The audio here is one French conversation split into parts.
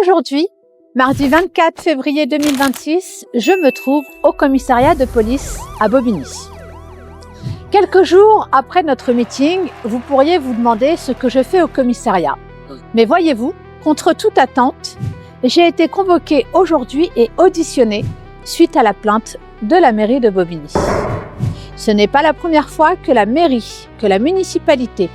Aujourd'hui, mardi 24 février 2026, je me trouve au commissariat de police à Bobigny. Quelques jours après notre meeting, vous pourriez vous demander ce que je fais au commissariat. Mais voyez-vous, contre toute attente, j'ai été convoquée aujourd'hui et auditionnée suite à la plainte de la mairie de Bobigny. Ce n'est pas la première fois que la mairie, que la municipalité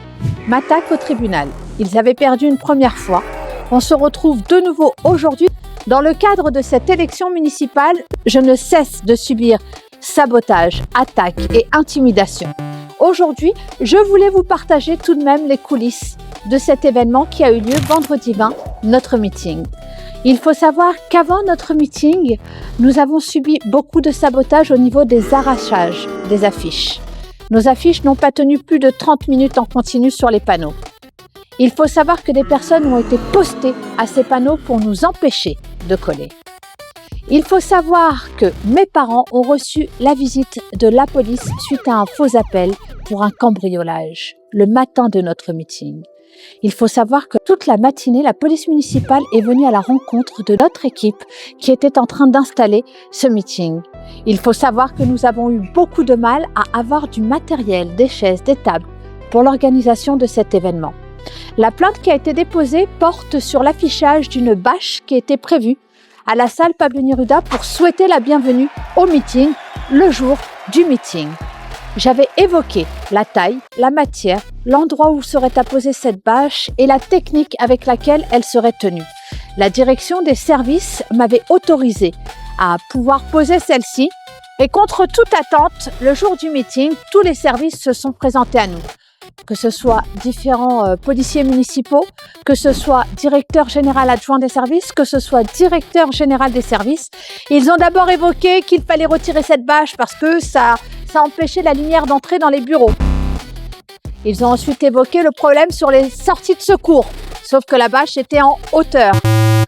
m'attaque au tribunal. Ils avaient perdu une première fois. On se retrouve de nouveau aujourd'hui. Dans le cadre de cette élection municipale, je ne cesse de subir sabotage, attaques et intimidations. Aujourd'hui, je voulais vous partager tout de même les coulisses de cet événement qui a eu lieu vendredi 20, notre meeting. Il faut savoir qu'avant notre meeting, nous avons subi beaucoup de sabotage au niveau des arrachages des affiches. Nos affiches n'ont pas tenu plus de 30 minutes en continu sur les panneaux. Il faut savoir que des personnes ont été postées à ces panneaux pour nous empêcher de coller. Il faut savoir que mes parents ont reçu la visite de la police suite à un faux appel pour un cambriolage le matin de notre meeting. Il faut savoir que toute la matinée, la police municipale est venue à la rencontre de notre équipe qui était en train d'installer ce meeting. Il faut savoir que nous avons eu beaucoup de mal à avoir du matériel, des chaises, des tables pour l'organisation de cet événement. La plainte qui a été déposée porte sur l'affichage d'une bâche qui était prévue à la salle Pablo Neruda pour souhaiter la bienvenue au meeting le jour du meeting. J'avais évoqué la taille, la matière, l'endroit où serait apposée cette bâche et la technique avec laquelle elle serait tenue. La direction des services m'avait autorisé à pouvoir poser celle-ci et contre toute attente, le jour du meeting, tous les services se sont présentés à nous. Que ce soit différents policiers municipaux, que ce soit directeur général adjoint des services, que ce soit directeur général des services. Ils ont d'abord évoqué qu'il fallait retirer cette bâche parce que ça empêchait la lumière d'entrer dans les bureaux. Ils ont ensuite évoqué le problème sur les sorties de secours, sauf que la bâche était en hauteur.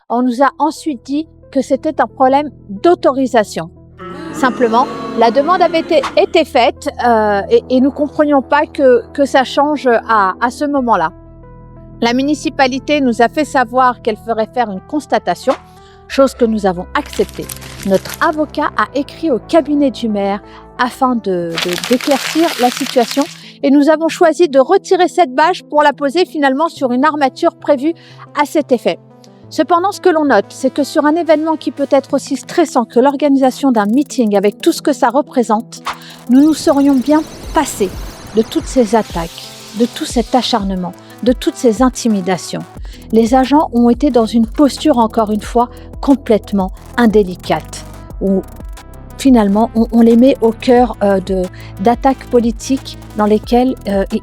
On nous a ensuite dit que c'était un problème d'autorisation. Simplement, la demande avait été faite et nous ne comprenions pas que ça change à ce moment-là. La municipalité nous a fait savoir qu'elle ferait faire une constatation, chose que nous avons acceptée. Notre avocat a écrit au cabinet du maire afin d'éclaircir la situation et nous avons choisi de retirer cette bâche pour la poser finalement sur une armature prévue à cet effet. Cependant, ce que l'on note, c'est que sur un événement qui peut être aussi stressant que l'organisation d'un meeting avec tout ce que ça représente, nous nous serions bien passés de toutes ces attaques, de tout cet acharnement, de toutes ces intimidations. Les agents ont été dans une posture, encore une fois, complètement indélicate, où finalement, on les met au cœur d'attaques politiques dans lesquelles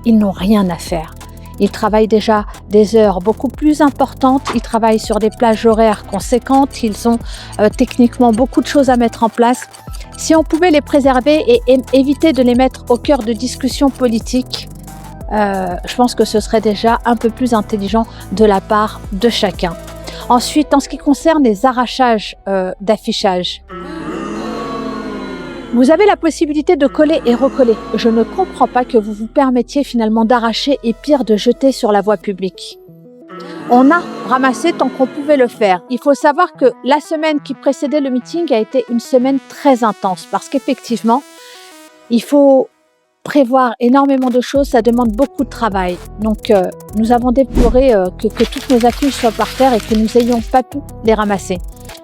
ils n'ont rien à faire. Ils travaillent déjà des heures beaucoup plus importantes, ils travaillent sur des plages horaires conséquentes, ils ont techniquement beaucoup de choses à mettre en place. Si on pouvait les préserver et éviter de les mettre au cœur de discussions politiques, je pense que ce serait déjà un peu plus intelligent de la part de chacun. Ensuite, en ce qui concerne les arrachages d'affichage, vous avez la possibilité de coller et recoller. Je ne comprends pas que vous vous permettiez finalement d'arracher et pire de jeter sur la voie publique. On a ramassé tant qu'on pouvait le faire. Il faut savoir que la semaine qui précédait le meeting a été une semaine très intense parce qu'effectivement, il faut prévoir énormément de choses, ça demande beaucoup de travail. Donc, nous avons déploré que toutes nos affiches soient par terre et que nous n'ayons pas pu les ramasser.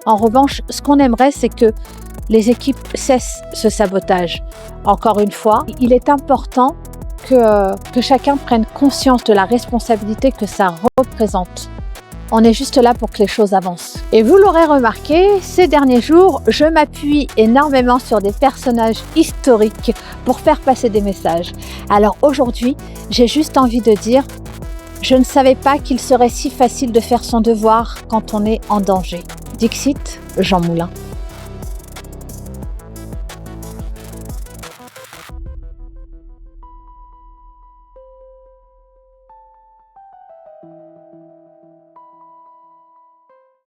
En revanche, ce qu'on aimerait, c'est que les équipes cessent ce sabotage. Encore une fois, il est important que chacun prenne conscience de la responsabilité que ça représente. On est juste là pour que les choses avancent. Et vous l'aurez remarqué, ces derniers jours, je m'appuie énormément sur des personnages historiques pour faire passer des messages. Alors aujourd'hui, j'ai juste envie de dire, je ne savais pas qu'il serait si facile de faire son devoir quand on est en danger. Dixit, Jean Moulin.